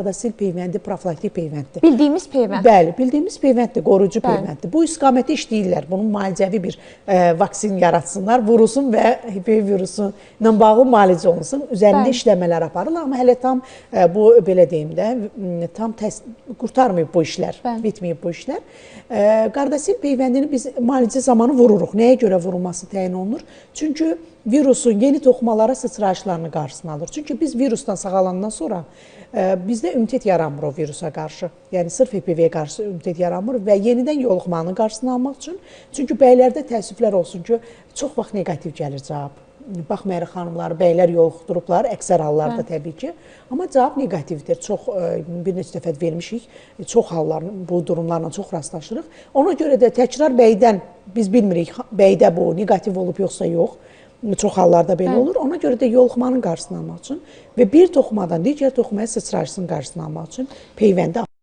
Qardasil peyvəndi profilaktik peyvənddir. Bildiyimiz peyvənd. Bəli, bildiyimiz peyvənddir, qorucu peyvənddir. Bu istiqamətdə işləyirlər. Bunun müalicəvi bir vaksin yaratsınlar, vurulsun və HPV virusu ilə bağlı müalicə olunsun. Üzərində işləmələr aparırlar, amma hələ tam bu belə deyim də, tam qurtarmayıb bu işlər, bitməyib bu işlər. Qardasil peyvəndini biz müalicə zamanı vururuq. Nəyə görə vurulması təyin olunur? Çünki virusun yeni toxumalara sıçrayışlarını qarşısını alır. Çünki biz virusdan sağalandan sonra bizdə immunitet yaranmır o virusa qarşı. Yəni sırf HPV-yə qarşı immunitet yaranmır və yenidən yoluxmanın qarşısını almaq üçün. Çünki bəylərdə təəssüflər olsun ki, çox vaxt negativ gəlir cavab. Baxmayaraq xanımları, bəylər yoluxdurublar, əksər hallarda təbii ki. Amma cavab negativdir. Çox bir neçə dəfə vermişik. Çox halların bu durumlarla çox rastlaşırıq. Ona görə də təkrar bəydən biz bilmirik, bəydə bu negativ olub yoxsa yox. Çox hallarda belə olur. Ona görə də yoluxmanın qarşısını almaq üçün və bir toxumadan digər toxumaya sıçrayışının qarşısını almaq üçün peyvəndi